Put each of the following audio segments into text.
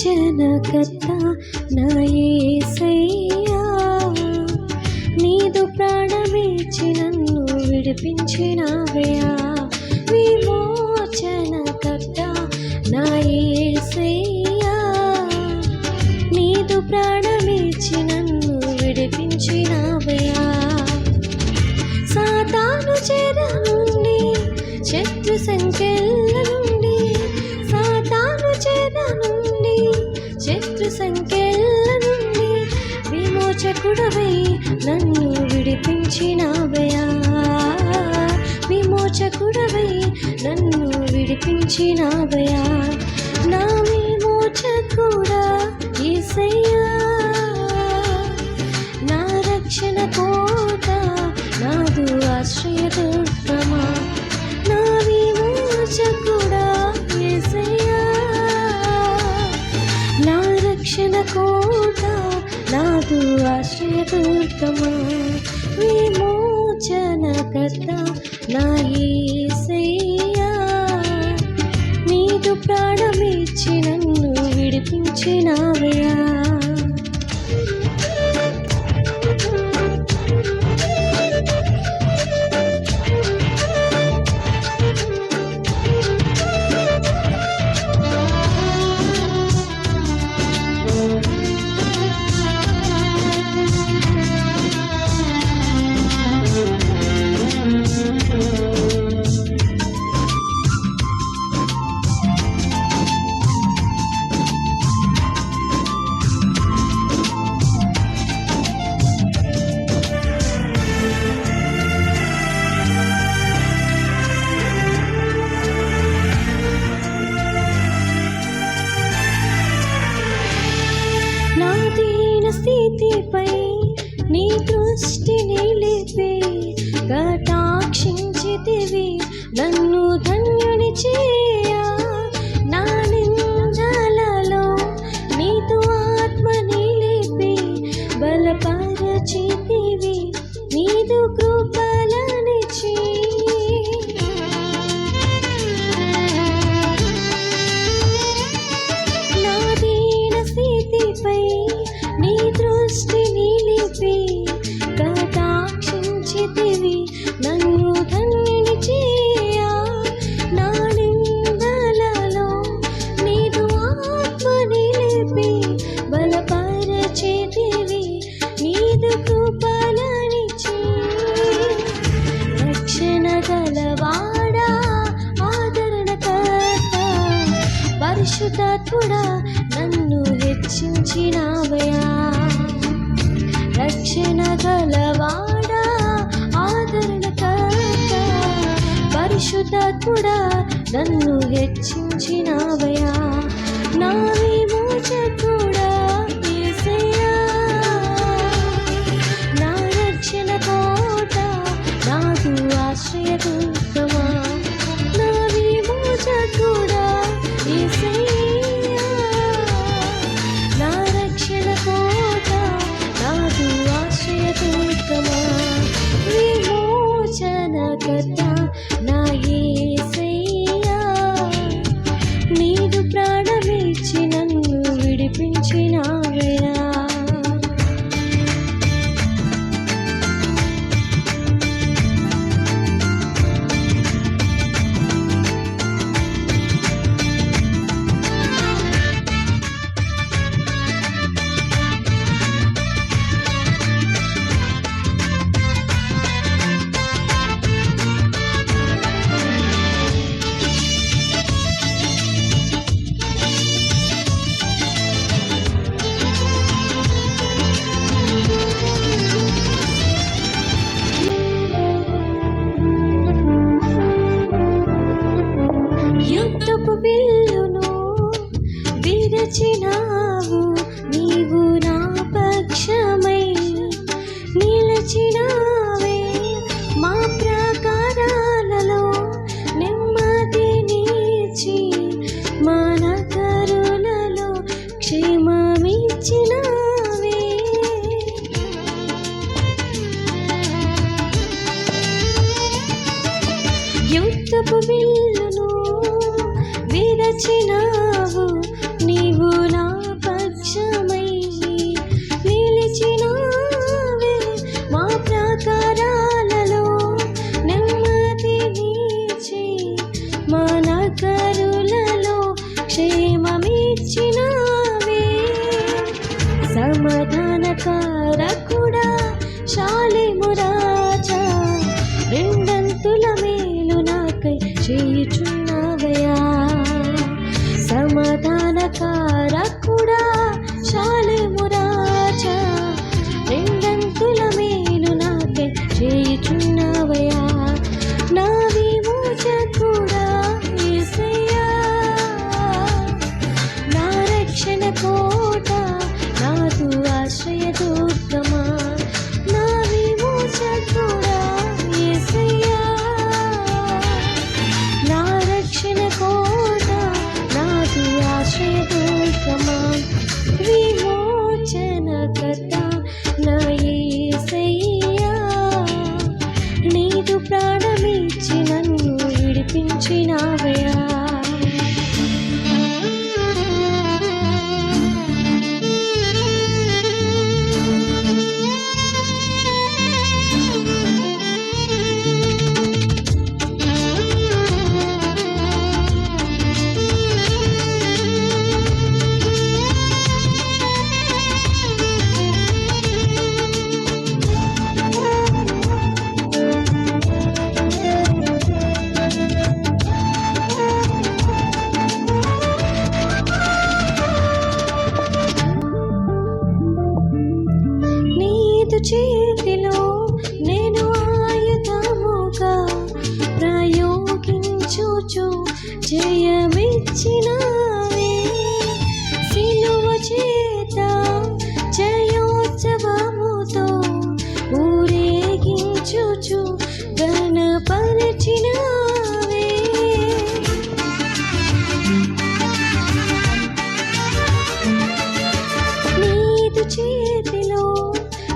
విమోచనకర్త నా యేసయ్యా, నీదు ప్రాణమిచ్చి నన్ను విడిపించినావయ్యా. విమోచనకర్త నా యేసయ్యా, నీదు ప్రాణమిచ్చి నన్ను విడిపించినావయ్యా. సాతాను చెర నుండి, శత్రు సంకెళ్ళ నుండి, సాతాను చెర నుండి, శత్రు సంకెళ్ళ నుండి విమోచకుడవై నన్ను విడిపించినావయ్యా. విమోచకుడవై నన్ను విడిపించినావయ్యా. నా విమోచకుడా యేసయ్యా, నా రక్షణ కోట, నాదు ఆశ్రయదుర్గమా. నా విమోచకుడా యేసయ్యా, నా రక్షణ కోట, నాదు ఆశ్రయదుర్గమా. విమోచనకర్త నా యేసయ్యా, నీదు ప్రాణమిచ్చి నన్ను విడిపించినావయ్యా. నా దీన స్థితిపై నీ దృష్టి నిలిపి కటాక్షించితివి నన్ను ధన్యుని చేయ. నా నిందలలో నీతో ఆత్మ నిలిపి బలపరచితివి నీదు కృపలనిచి. నా దీన స్థితిపై నీ దృష్టి నిలిపి కటాక్షించితివి నన్ను ధన్యుని చేయ. నా నిందలలో నీదు ఆత్మ నిలిపి బలపరచితివి నీదు కృపలనిచి. రక్షణ గలవాడా, ఆదరణకర్త, పరిశుద్ధాత్ముడా నన్ను హెచ్చించినావయ్యా. రక్షణ గలవాడా, ఆదరణకర్త, పరిశుద్ధాత్ముడా నన్ను హెచ్చించినావయ్యా. నా విమోచకుడా యేసయ్యా, నా రక్షణ కోట, నాదు ఆశ్రయదుర్గమా. నా విమోచకుడా యేసయ్యా, నా రక్షణ కోట, నాదు ఆశ్రయదుర్గమా. విమోచనకర్త నా యేసయ్యా, నీదు ప్రాణమిచ్చి నన్ను విడిపించినావయ్యా. యుద్ధపు విల్లును విరచినావు, నీవు నా పక్షమై నిలచినావే. మా ప్రాకారాలలో నెమ్మదినిచ్చి, మా నగరులలో క్షేమమిచ్చినావే. యుద్ధపు విల్లును విరచినావు, నీవు నా ఇచ్చినావే. సమాధానకారకుడా షాలేము రాజా, రెండంతుల మేలు నాకై చేయుచున్నావయ్యా. సమాధానకారకుడా షాలేము రాజా, రెండంతుల మేలు నాకై చేయుచున్నావయ్యా. నా విమోచకుడా యేసయ్యా, నా రక్షణ కోట, నాదు ఆశ్రయ దుర్గమా. నా విమోచకుడా యేసయ్యా, నా రక్షణ కోట, నాదు ఆశ్రయ దుర్గమా. విమోచనకర్త నా యేసయ్యా, నీదు ప్రాణమిచ్చి నన్ను విడిపించినావయ్యా. చేతిలో నేను ఆయుధముగా ప్రయోగించుచు జయమిచ్చినావే. సిలువ చేత జయోత్సవముతో ఊరేగించుచు ఘనపరచినావే. నీదు చేతిలో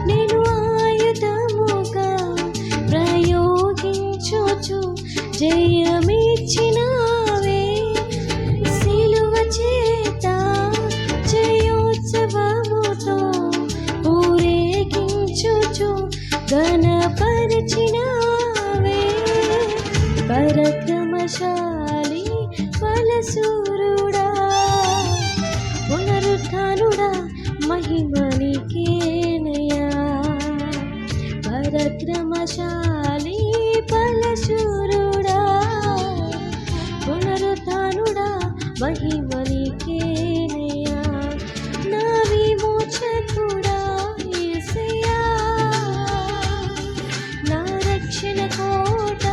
నేను ఆయుధముగా ప్రయోగించుచు జయమిచ్చినావే. సిలువ చేత జయోత్సవముతో ఊరేగించుచు ఘనపరచినావే. పరక్రమశాలి బలశూరుడా, పునరుత్థానుడా, మహిమ నీకేనయ్యా. పరక్రమశాలి బలశూరుడా, పునరుత్థానుడా, మహిమ నీకేనయ్యా. నా విమోచకుడా యేసయ్యా, నా రక్షణ కోట,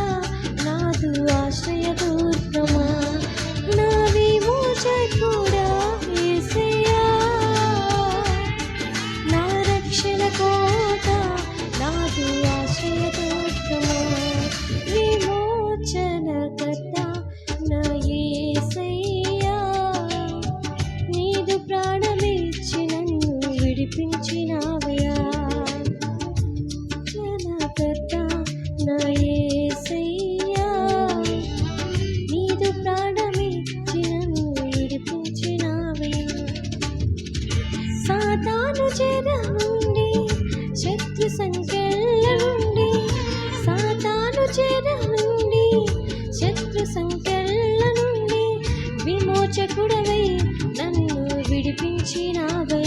నాదు ఆశ్రయ దుర్గమా. నా విమోచకుడా యేసయ్యా, నా రక్షణ కోట, నాదు ఆశ్రయ దుర్గమా. విమోచనకర్త నా యేసయ్యా, నీదు ప్రాణమిచ్చి నన్ను విడిపించినావయ్యా. విమోచనకర్త నా యేసయ్యా, నీదు ప్రాణమిచ్చి నన్ను విడిపించినావయ్యా. సాతాను చెర నుండి, శత్రు సంకెళ్ళ నుండి, సాతాను చెర నుండి, శత్రు సంకెళ్ళ నుండి విమోచకుడవై నన్ను విడిపించినావయ్యా.